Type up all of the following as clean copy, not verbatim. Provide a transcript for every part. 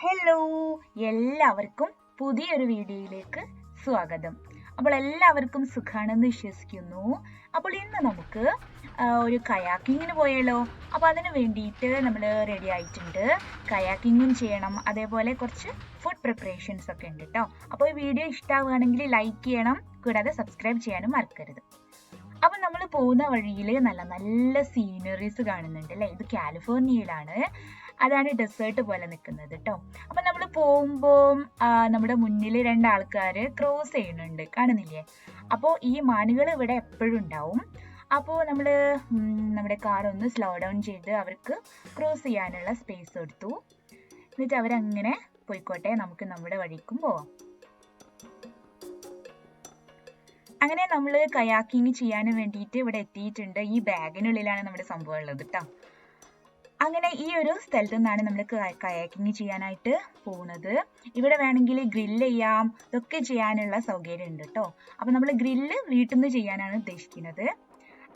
Hello, എല്ലാവർക്കും പുതിയൊരു വീഡിയോയിലേക്ക് സ്വാഗതം. അപ്പോൾ എല്ലാവർക്കും സുഖാണെന്ന് വിശ്വസിക്കുന്നു. അപ്പോൾ ഇന്ന് നമുക്ക് ഒരു കയാക്കിങ്ങിന് പോയാലോ. അപ്പോൾ അതിന് വേണ്ടിയിട്ട് നമ്മൾ റെഡി ആയിട്ടുണ്ട്. കയാക്കിങ്ങും ചെയ്യണം, അതേപോലെ കുറച്ച് ഫുഡ് പ്രിപ്പറേഷൻസ് ഒക്കെ ഉണ്ട് കേട്ടോ. അപ്പോൾ ഈ വീഡിയോ ഇഷ്ടമാവുകയാണെങ്കിൽ ലൈക്ക് ചെയ്യണം, കൂടാതെ സബ്സ്ക്രൈബ് ചെയ്യാനും മറക്കരുത്. അപ്പം നമ്മൾ പോകുന്ന വഴിയിൽ നല്ല നല്ല സീനറീസ് കാണുന്നുണ്ട് അല്ലേ. ഇത് കാലിഫോർണിയയിലാണ്, അതാണ് ഡെസേർട്ട് പോലെ നിൽക്കുന്നത് കേട്ടോ. അപ്പം നമ്മൾ പോകുമ്പോൾ നമ്മുടെ മുന്നിൽ രണ്ടാൾക്കാർ ക്രോസ് ചെയ്യുന്നുണ്ട്, കാണുന്നില്ലേ. അപ്പോൾ ഈ മാനുകൾ ഇവിടെ എപ്പോഴും ഉണ്ടാവും. അപ്പോൾ നമ്മൾ നമ്മുടെ കാർ ഒന്ന് സ്ലോ ഡൗൺ ചെയ്ത് അവർക്ക് ക്രോസ് ചെയ്യാനുള്ള സ്പേസ് കൊടുത്തു. എന്നിട്ട് അവരങ്ങനെ പോയിക്കോട്ടെ, നമുക്ക് നമ്മുടെ വഴിക്കും പോവാം. അങ്ങനെ നമ്മൾ കയാക്കിങ് ചെയ്യാൻ വേണ്ടിയിട്ട് ഇവിടെ എത്തിയിട്ടുണ്ട്. ഈ ബാഗിനുള്ളിലാണ് നമ്മുടെ സംഭവം ഉള്ളത് കേട്ടോ. അങ്ങനെ ഈ ഒരു സ്ഥലത്തു നിന്നാണ് നമ്മൾ കയാക്കിങ് ചെയ്യാനായിട്ട് പോകുന്നത്. ഇവിടെ വേണമെങ്കിൽ ഗ്രില്ല് ചെയ്യാം, ഇതൊക്കെ ചെയ്യാനുള്ള സൗകര്യം ഉണ്ട് കേട്ടോ. അപ്പം നമ്മൾ ഗ്രില്ല് വീട്ടിൽ നിന്ന് ചെയ്യാനാണ് ഉദ്ദേശിക്കുന്നത്.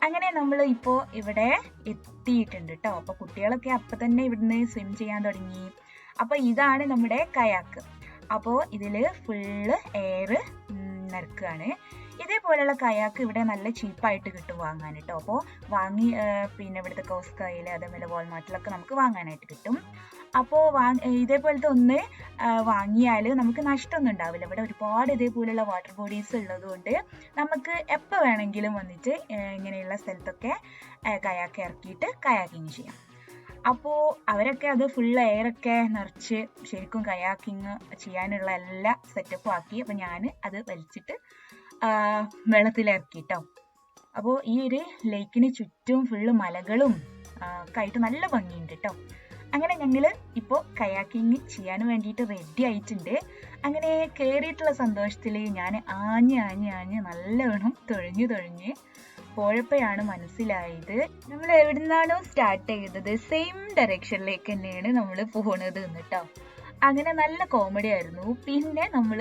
അങ്ങനെ നമ്മൾ ഇപ്പോൾ ഇവിടെ എത്തിയിട്ടുണ്ട് കേട്ടോ. അപ്പോൾ കുട്ടികളൊക്കെ അപ്പം തന്നെ ഇവിടുന്ന് സ്വിം ചെയ്യാൻ തുടങ്ങി. അപ്പോൾ ഇതാണ് നമ്മുടെ കയാക്ക്. അപ്പോൾ ഇതിൽ ഫുള്ള് എയർ നിറക്കുകയാണ്. ഇതേപോലെയുള്ള കയാക്ക് ഇവിടെ നല്ല ചീപ്പായിട്ട് കിട്ടും വാങ്ങാൻ കേട്ടോ. അപ്പോൾ പിന്നെ ഇവിടുത്തെ കോസ്കോയിൽ അതേപോലെ വാൾമാർട്ടിലൊക്കെ നമുക്ക് വാങ്ങാനായിട്ട് കിട്ടും. അപ്പോൾ ഇതേപോലത്തെ ഒന്ന് വാങ്ങിയാൽ നമുക്ക് നഷ്ടമൊന്നും ഉണ്ടാവില്ല. ഇവിടെ ഒരുപാട് ഇതേപോലെയുള്ള വാട്ടർ ബോഡീസ് ഉള്ളത് കൊണ്ട് നമുക്ക് എപ്പോൾ വേണമെങ്കിലും വന്നിട്ട് ഇങ്ങനെയുള്ള സ്ഥലത്തൊക്കെ കയാക്ക് ഇറക്കിയിട്ട് കയാക്കിങ് ചെയ്യാം. അപ്പോൾ അവരൊക്കെ അത് ഫുൾ എയറൊക്കെ നിറച്ച് ശരിക്കും കയാക്കിങ് ചെയ്യാനുള്ള എല്ലാ സെറ്റപ്പും ആക്കി. അപ്പോൾ ഞാൻ അത് വലിച്ചിട്ട് വെള്ളത്തിലിറക്കി കേട്ടോ. അപ്പോൾ ഈ ഒരു ലേക്കിന് ചുറ്റും ഫുള്ള് മലകളും ഒക്കെ ആയിട്ട് നല്ല ഭംഗിയുണ്ട് കേട്ടോ. അങ്ങനെ ഞങ്ങൾ ഇപ്പോൾ കയാക്കിങ് ചെയ്യാൻ വേണ്ടിയിട്ട് റെഡി ആയിട്ടുണ്ട്. അങ്ങനെ കയറിയിട്ടുള്ള സന്തോഷത്തിൽ ഞാൻ ആഞ്ഞ് നല്ലവണ്ണം തുഴഞ്ഞ് പോയപ്പോഴാണ് മനസ്സിലായത് നമ്മൾ എവിടെ നിന്നാണോ സ്റ്റാർട്ട് ചെയ്തത് സെയിം ഡയറക്ഷനിലേക്ക് തന്നെയാണ് നമ്മൾ പോകുന്നത് കേട്ടോ. അങ്ങനെ നല്ല കോമഡി ആയിരുന്നു. പിന്നെ നമ്മൾ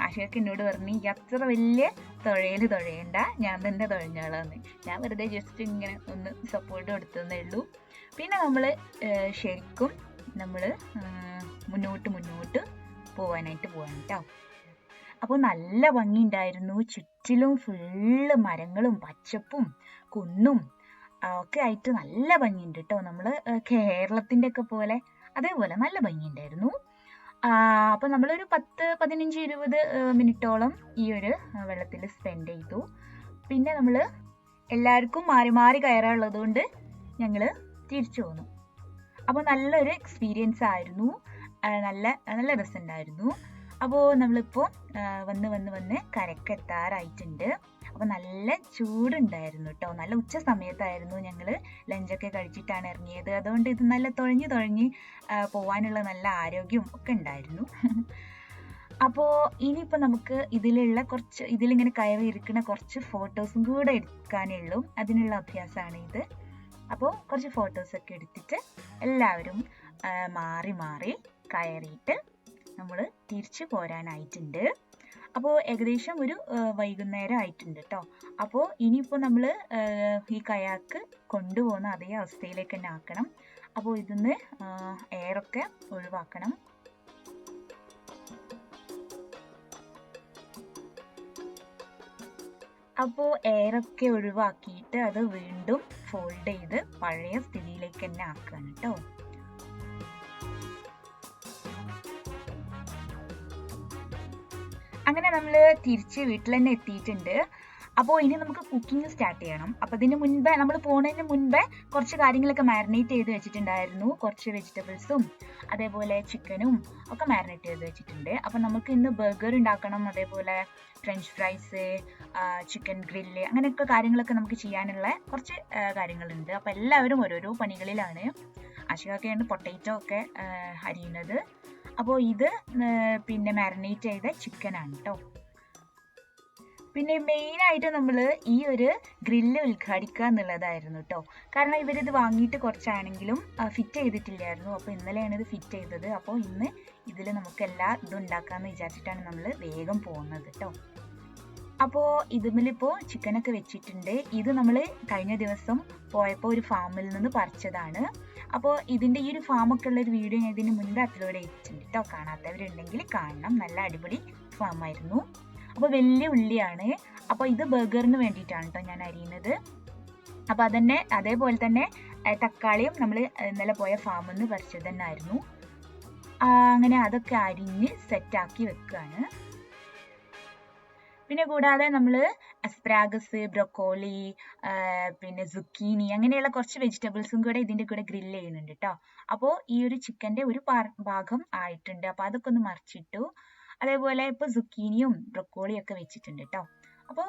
അശോക് എന്നോട് പറഞ്ഞു ഈ അത്ര വലിയ തുഴയണ്ട, ഞാൻ തന്നെ തുഴഞ്ഞോളാന്ന്. ഞാൻ വെറുതെ ജസ്റ്റ് ഇങ്ങനെ ഒന്ന് സപ്പോർട്ട് കൊടുത്തതേ ഉള്ളൂ. പിന്നെ നമ്മൾ ശരിക്കും നമ്മൾ മുന്നോട്ട് പോവാനായിട്ട് പോവാണ് കേട്ടോ. അപ്പോൾ നല്ല ഭംഗിയുണ്ടായിരുന്നു. ചുറ്റിലും ഫുള്ള് മരങ്ങളും പച്ചപ്പും കുന്നും ഒക്കെ ആയിട്ട് നല്ല ഭംഗിയുണ്ട് കേട്ടോ. നമ്മൾ കേരളത്തിൻ്റെ ഒക്കെ പോലെ അതേപോലെ നല്ല ഭംഗിയുണ്ടായിരുന്നു. അപ്പോൾ നമ്മളൊരു 10-15-20 മിനിറ്റോളം ഈ ഒരു വെള്ളത്തിൽ സ്പെൻഡ് ചെയ്തു. പിന്നെ നമ്മൾ എല്ലാവർക്കും മാറി കയറാനുള്ളത് കൊണ്ട് ഞങ്ങൾ തിരിച്ചു പോന്നു. അപ്പോൾ നല്ലൊരു എക്സ്പീരിയൻസ് ആയിരുന്നു. നല്ല രസമുണ്ടായിരുന്നു. അപ്പോൾ നമ്മളിപ്പോൾ വന്ന് കരക്കെത്താറായിട്ടുണ്ട്. അപ്പോൾ നല്ല ചൂടുണ്ടായിരുന്നു കേട്ടോ. നല്ല ഉച്ച സമയത്തായിരുന്നു, ഞങ്ങൾ ലഞ്ചൊക്കെ കഴിച്ചിട്ടാണ് ഇറങ്ങിയത്. അതുകൊണ്ട് ഇത് നല്ല തുഴഞ്ഞ് പോവാനുള്ള നല്ല ആരോഗ്യം ഒക്കെ ഉണ്ടായിരുന്നു. അപ്പോൾ ഇനിയിപ്പോൾ നമുക്ക് ഇതിലിങ്ങനെ കയറി ഇരിക്കുന്ന കുറച്ച് ഫോട്ടോസും കൂടെ എടുക്കാനുള്ളൂ. അതിനുള്ള അഭ്യാസമാണ് ഇത്. അപ്പോൾ കുറച്ച് ഫോട്ടോസൊക്കെ എടുത്തിട്ട് എല്ലാവരും മാറി കയറിയിട്ട് നമ്മൾ തിരിച്ചു പോരാനായിട്ടുണ്ട്. അപ്പോൾ ഏകദേശം ഒരു വൈകുന്നേരം ആയിട്ടുണ്ട് കേട്ടോ. അപ്പോൾ ഇനിയിപ്പോൾ നമ്മൾ ഈ കയാക്ക് കൊണ്ടുപോകുന്ന അതേ അവസ്ഥയിലേക്ക് തന്നെ ആക്കണം. അപ്പോൾ ഇതിന്ന് എയറൊക്കെ ഒഴിവാക്കണം. അപ്പോൾ എയറൊക്കെ ഒഴിവാക്കിയിട്ട് അത് വീണ്ടും ഫോൾഡ് ചെയ്ത് പഴയ സ്ഥിതിയിലേക്ക് തന്നെ ആക്കുകയാണ് കേട്ടോ. അങ്ങനെ നമ്മൾ തിരിച്ച് വീട്ടിൽ തന്നെ എത്തിയിട്ടുണ്ട്. അപ്പോൾ ഇനി നമുക്ക് കുക്കിംഗ് സ്റ്റാർട്ട് ചെയ്യണം. അപ്പോൾ നമ്മൾ പോകുന്നതിന് മുൻപേ കുറച്ച് കാര്യങ്ങളൊക്കെ മാരിനേറ്റ് ചെയ്ത് വെച്ചിട്ടുണ്ടായിരുന്നു. കുറച്ച് വെജിറ്റബിൾസും അതേപോലെ ചിക്കനും ഒക്കെ മാരിനേറ്റ് ചെയ്ത് വെച്ചിട്ടുണ്ട്. അപ്പോൾ നമുക്ക് ഇന്ന് ബർഗർ ഉണ്ടാക്കണം, അതേപോലെ ഫ്രഞ്ച് ഫ്രൈസ്, ചിക്കൻ ഗ്രില്ല്, അങ്ങനെയൊക്കെ കാര്യങ്ങളൊക്കെ നമുക്ക് ചെയ്യാനുള്ള കുറച്ച് കാര്യങ്ങളുണ്ട്. അപ്പോൾ എല്ലാവരും ഓരോരോ പണികളിലാണ്. അശോകയാണ് പൊട്ടറ്റോ ഒക്കെ അരിയുന്നത്. അപ്പോൾ ഇത് മാരിനേറ്റ് ചെയ്ത ചിക്കനാണ് കേട്ടോ. പിന്നെ മെയിനായിട്ട് നമ്മൾ ഈ ഒരു ഗ്രില്ല് ഉദ്ഘാടിക്കുക എന്നുള്ളതായിരുന്നു കേട്ടോ. കാരണം ഇവരിത് വാങ്ങിയിട്ട് കുറച്ചാണെങ്കിലും ഫിറ്റ് ചെയ്തിട്ടില്ലായിരുന്നു. അപ്പോൾ ഇന്നലെയാണ് ഇത് ഫിറ്റ് ചെയ്തത്. അപ്പോൾ ഇന്ന് ഇതിൽ നമുക്ക് ഇതും ഉണ്ടാക്കാമെന്ന് വിചാരിച്ചിട്ടാണ് നമ്മൾ വേഗം പോകുന്നത് കേട്ടോ. അപ്പോൾ ഇതിമിലിപ്പോൾ ചിക്കനൊക്കെ വെച്ചിട്ടുണ്ട്. ഇത് നമ്മൾ കഴിഞ്ഞ ദിവസം പോയപ്പോൾ ഒരു ഫാമിൽ നിന്ന് പറിച്ചതാണ്. അപ്പോൾ ഇതിൻ്റെ ഈ ഒരു ഫാമൊക്കെ ഉള്ള ഒരു വീഡിയോ ഞാൻ ഇതിന് മുൻപ് അപ്ലോഡ് ചെയ്തിട്ടുണ്ട് കേട്ടോ. കാണാത്തവരുണ്ടെങ്കിൽ കാണണം. നല്ല അടിപൊളി ഫാമായിരുന്നു. അപ്പോൾ വലിയ ഉള്ളിയാണ്. അപ്പോൾ ഇത് ബർഗറിന് വേണ്ടിയിട്ടാണ് കേട്ടോ ഞാൻ അരിയുന്നത്. അപ്പോൾ അതേപോലെ തന്നെ തക്കാളിയും നമ്മൾ ഇന്നലെ പോയ ഫാമിൽ നിന്ന് പറിച്ചത് തന്നെ ആയിരുന്നു. അങ്ങനെ അതൊക്കെ അരിഞ്ഞ് സെറ്റാക്കി വെക്കുകയാണ്. പിന്നെ കൂടാതെ നമ്മൾ അസ്പ്രാഗസ്, ബ്രൊക്കോളി, പിന്നെ സുക്കീനി അങ്ങനെയുള്ള കുറച്ച് വെജിറ്റബിൾസും കൂടെ ഇതിൻ്റെ കൂടെ ഗ്രില്ല് ചെയ്യുന്നുണ്ട് കേട്ടോ. അപ്പോൾ ഈ ഒരു ചിക്കൻ്റെ ഒരു ഭാഗം ആയിട്ടുണ്ട്. അപ്പോൾ അതൊക്കെ ഒന്ന് മറിച്ചിട്ടു. അതേപോലെ ഇപ്പോൾ സുക്കീനിയും ബ്രൊക്കോളിയും ഒക്കെ വെച്ചിട്ടുണ്ട് കേട്ടോ. അപ്പോൾ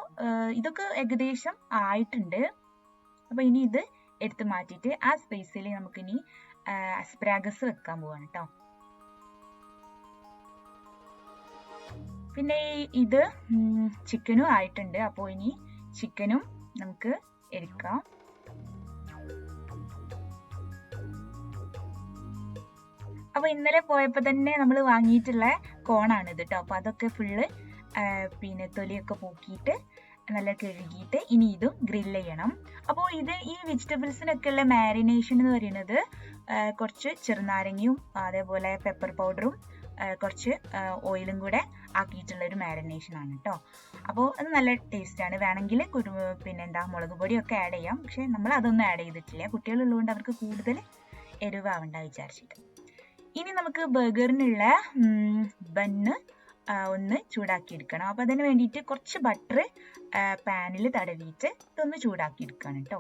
ഇതൊക്കെ ഏകദേശം ആയിട്ടുണ്ട്. അപ്പോൾ ഇനി ഇത് എടുത്ത് മാറ്റിയിട്ട് ആ സ്പേസിൽ നമുക്കിനി അസ്പ്രാഗസ് വെക്കാൻ പോവാണ് കേട്ടോ. പിന്നെ ഇത് ചിക്കനും ആയിട്ടുണ്ട്. അപ്പോൾ ഇനി ചിക്കനും നമുക്ക് എടുക്കാം. അപ്പോൾ ഇന്നലെ പോയപ്പോൾ തന്നെ നമ്മൾ വാങ്ങിയിട്ടുള്ള കോണാണിത് കേട്ടോ. അപ്പോൾ അതൊക്കെ ഫുള്ള് പിന്നെ തൊലിയൊക്കെ പോക്കിയിട്ട് നല്ല കഴുകിയിട്ട് ഇനി ഇതും ഗ്രില്ല് ചെയ്യണം. അപ്പോൾ ഈ വെജിറ്റബിൾസിനൊക്കെ ഉള്ള മാരിനേഷൻ എന്ന് പറയുന്നത് കുറച്ച് ചെറുനാരങ്ങയും അതേപോലെ പെപ്പർ പൗഡറും കുറച്ച് ഓയിലും കൂടെ ആക്കിയിട്ടുള്ള ഒരു മാരിനേഷൻ ആണ് കേട്ടോ. അപ്പോൾ അത് നല്ല ടേസ്റ്റാണ്. വേണമെങ്കിൽ മുളക് പൊടിയൊക്കെ ആഡ് ചെയ്യാം. പക്ഷെ നമ്മൾ അതൊന്നും ആഡ് ചെയ്തിട്ടില്ല. കുട്ടികളുള്ളതുകൊണ്ട് അവർക്ക് കൂടുതൽ എരിവാവണ്ട വിചാരിച്ചിട്ട്. ഇനി നമുക്ക് ബർഗറിനുള്ള ബണ്ണ് ഒന്ന് ചൂടാക്കി എടുക്കണം. അപ്പോൾ അതിന് വേണ്ടിയിട്ട് കുറച്ച് ബട്ടർ പാനിൽ തടവിയിട്ട് ഇതൊന്ന് ചൂടാക്കി എടുക്കണം കേട്ടോ.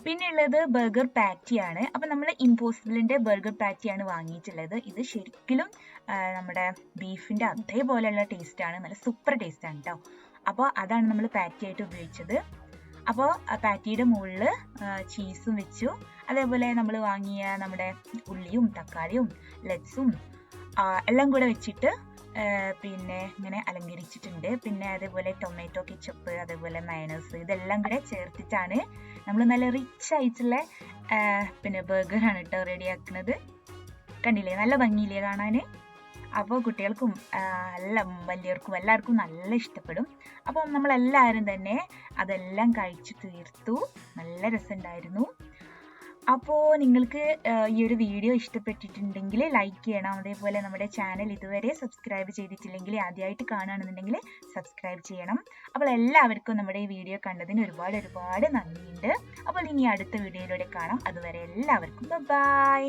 പിന്നെ ഉള്ളത് ബർഗർ പാറ്റിയാണ്. അപ്പം നമ്മൾ ഇമ്പോസിബിളിൻ്റെ ബർഗർ പാറ്റിയാണ് വാങ്ങിയിട്ടുള്ളത്. ഇത് ശരിക്കും നമ്മുടെ ബീഫിൻ്റെ അതേപോലെയുള്ള ടേസ്റ്റാണ്. നല്ല സൂപ്പർ ടേസ്റ്റാണ് കേട്ടോ. അപ്പോൾ അതാണ് നമ്മൾ പാറ്റിയായിട്ട് ഉപയോഗിച്ചത്. അപ്പോൾ പാറ്റിയുടെ മുകളിൽ ചീസും വെച്ചു. അതേപോലെ നമ്മൾ വാങ്ങിയ നമ്മുടെ ഉള്ളിയും തക്കാളിയും ലെറ്റ്സും എല്ലാം കൂടെ വെച്ചിട്ട് പിന്നെ ഇങ്ങനെ അലങ്കരിച്ചിട്ടുണ്ട്. പിന്നെ അതേപോലെ ടൊമാറ്റോ കെച്ചപ്പ്, അതേപോലെ മയണൈസ്, ഇതെല്ലാം കൂടെ ചേർത്തിട്ടാണ് നമ്മൾ നല്ല റിച്ച് ആയിട്ടുള്ള പിന്നെ ബർഗറാണ് കേട്ടോ റെഡിയാക്കുന്നത്. കണ്ടില്ലേ, നല്ല ഭംഗിയില്ലേ കാണാൻ. അപ്പോൾ കുട്ടികൾക്കും വലിയവർക്കും എല്ലാവർക്കും നല്ല ഇഷ്ടപ്പെടും. അപ്പോൾ നമ്മളെല്ലാവരും തന്നെ അതെല്ലാം കഴിച്ചു തീർത്തു. നല്ല രസമുണ്ടായിരുന്നു. അപ്പോൾ നിങ്ങൾക്ക് ഈ ഒരു വീഡിയോ ഇഷ്ടപ്പെട്ടിട്ടുണ്ടെങ്കിൽ ലൈക്ക് ചെയ്യണം. അതേപോലെ നമ്മുടെ ചാനൽ ഇതുവരെ സബ്സ്ക്രൈബ് ചെയ്തിട്ടില്ലെങ്കിൽ, ആദ്യമായിട്ട് കാണുകയാണെന്നുണ്ടെങ്കിൽ സബ്സ്ക്രൈബ് ചെയ്യണം. അപ്പോൾ എല്ലാവർക്കും നമ്മുടെ ഈ വീഡിയോ കണ്ടതിന് ഒരുപാട് നന്ദിയുണ്ട്. അപ്പോൾ ഇനി അടുത്ത വീഡിയോയിലൂടെ കാണാം. അതുവരെ എല്ലാവർക്കും ബൈ.